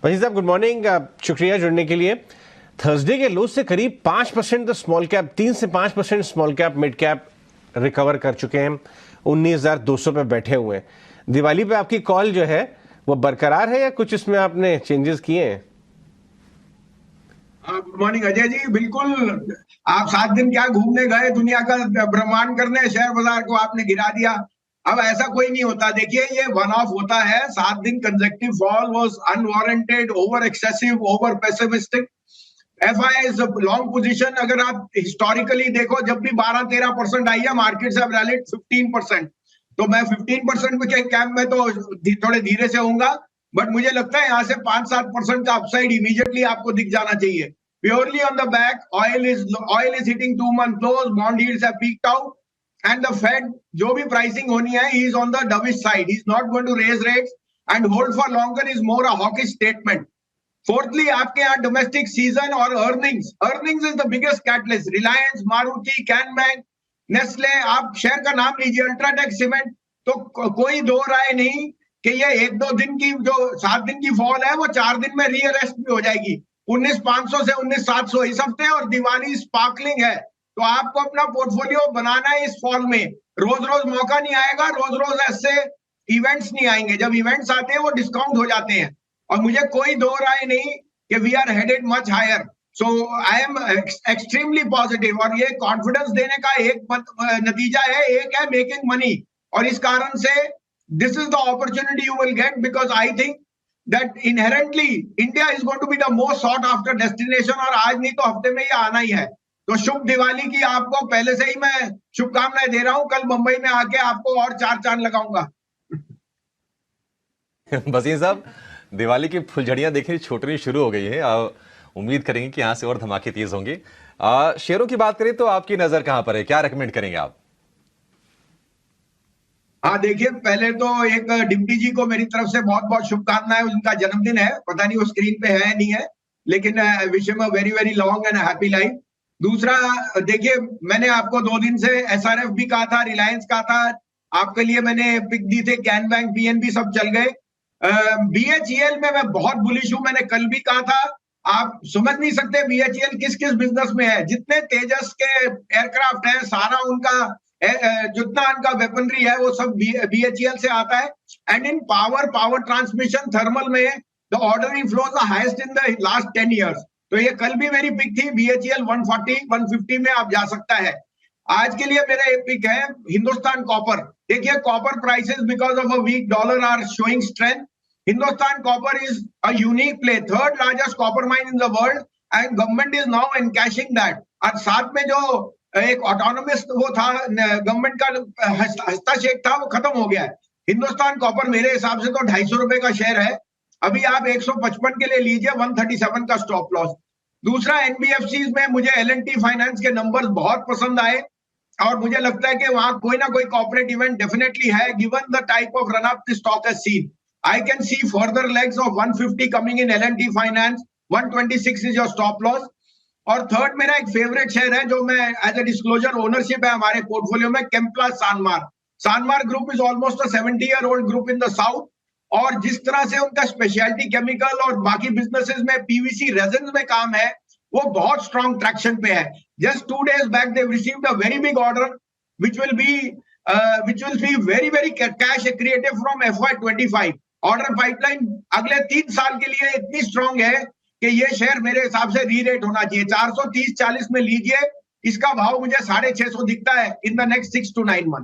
वजीर साहब good morning, शुक्रिया जुड़ने के लिए। थर्सडे के लो से करीब 5% तो स्मॉल कैप, 3 से 5% small cap mid cap recover कर चुके हैं, 19,200 पे बैठे हुए हैं। दिवाली पे आपकी कॉल जो है वो बरकरार है या कुछ इसमें आपने चेंजेस किए हैं? Good morning Ajay ji. बिल्कुल, आप 7 दिन क्या घूमने गए, दुनिया का ब्रह्मांड करने, शेयर बाजार को आपने गिरा दिया। अब ऐसा कोई नहीं होता। देखिए, ये वन ऑफ होता है। 7 दिन consecutive fall was unwarranted, over excessive, over pessimistic. FI is long position. अगर आप हिस्टोरिकली देखो, जब भी 12-13% आई है, मार्केट्स हैव रैलीड 15%। तो मैं 15% के कैंप में तो थोड़े धीरे से होऊंगा, बट मुझे लगता है यहाँ से 5-7% का अपसाइड इमीडिएटली आपको दिख जाना चाहिए। Purely on the back, oil is hitting 2-month lows, bond yields have peaked out, and the Fed जो भी प्राइसिंग होनी है, he is on the dovish side. He is not going to raise rates and hold for longer is more a hawkish statement. Fourthly, आपके यहाँ domestic season और earnings is the biggest catalyst. Reliance, Maruti, can bank, Nestle, आप share का नाम लीजिए, UltraTech cement, तो कोई दो राय नहीं कि ये 1-2 दिन की जो 7 दिन की फॉल है वो 4 दिन में रीअरेस्ट भी हो जाएगी। 19,500 से 19,700 इस हफ्ते, और दिवाली स्पार्कलिंग है। तो आपको अपना पोर्टफोलियो बनाना है इस फॉल में। रोज रोज मौका नहीं आएगा, रोज रोज ऐसे इवेंट्स नहीं आएंगे। जब इवेंट्स आते हैं वो डिस्काउंट हो जाते हैं, और मुझे कोई दो राय नहीं कि we are headed much higher. So I am extremely positive, और ये कॉन्फिडेंस देने का एक नतीजा है, एक है मेकिंग मनी। और इस कारण से this is the opportunity you will get, because I think that inherently India is going to be the most sought after destination, और आज नहीं तो हफ्ते में ये आना ही है। तो शुभ दिवाली की आपको पहले से ही मैं शुभकामनाएं दे रहा हूं। कल मुंबई में आके आपको और 4 चांद लगाऊंगा। वसीम साहब, दिवाली की फुलझड़ियां देखिए छूटनी शुरू हो गई है। उम्मीद करेंगे कि यहां से और धमाके तेज होंगे। शेयरों की बात करें तो आपकी नजर कहां पर है, क्या रेकमेंड करेंगे आप? हाँ, देखिए, पहले तो एक डिप्टी जी को मेरी तरफ से बहुत बहुत शुभकामनाएं। उनका जन्मदिन है, पता नहीं वो स्क्रीन पे है नहीं है, लेकिन wish him a very very long and happy life. दूसरा, देखिए, मैंने आपको 2 दिन से एसआरएफ भी कहा था, रिलायंस कहा था, आपके लिए मैंने पिक दी थे, कैन बैंक, पीएनबी सब चल गए। बीएचईएल में मैं बहुत बुलिश हूं, मैंने कल भी कहा था। आप समझ नहीं सकते बीएचईएल किस किस बिजनेस में है। जितने तेजस के एयरक्राफ्ट है, सारा उनका जितना उनका वेपनरी है वो सब बीएचईएल से आता है। And in power transmission, thermal में the order inflows the highest in the last 10 years। तो ये कल भी मेरी पिक थी, बीएचईएल 140-150 में आप जा सकता है। आज के लिए मेरा एक पिक है हिंदुस्तान कॉपर। देखिए, copper prices because of a weak dollar are showing strength. Hindustan copper is a unique play, 3rd largest copper mine in the world, and government is now encashing that. और साथ में जो एक ऑटोनोमस वो था, government का हस्तक्षेप था, वो खत्म हो गया है। हिंदुस्तान कॉपर मेरे हिसाब से तो 250 रुपए का शेयर है। अभी आप 155 के लिए लीजिए, 137 का स्टॉप लॉस। दूसरा, एनबीएफसी में मुझे एल&टी फाइनेंस के नंबर्स बहुत पसंद आए, और मुझे लगता है कि वहां कोई ना कोई कॉर्पोरेट इवेंट डेफिनेटली है, given the type of run up the stock has seen. I can see further legs of 150 coming in L&T finance, 126 is your stop loss. और थर्ड, मेरा एक फेवरेट शेयर है जो मैं एज ए डिस्क्लोजर ओनरशिप है हमारे portfolio में, Chemplast Sanmar. Sanmar group is almost a 70-year-old group in the south, और जिस तरह से उनका स्पेशलिटी केमिकल और बाकी बिजनेसेस में पीवीसी रेजिन में काम है, वो बहुत स्ट्रॉन्ग ट्रैक्शन पे है। Just 2 days back they received a very big order which will be very very cash accretive from FY25। Order pipeline अगले 3 साल के लिए इतनी स्ट्रॉन्ग है कि ये शेयर मेरे हिसाब से री रेट होना चाहिए। 430-40 में लीजिए, इसका भाव मुझे 650 दिखता है in the next 6 to 9 months।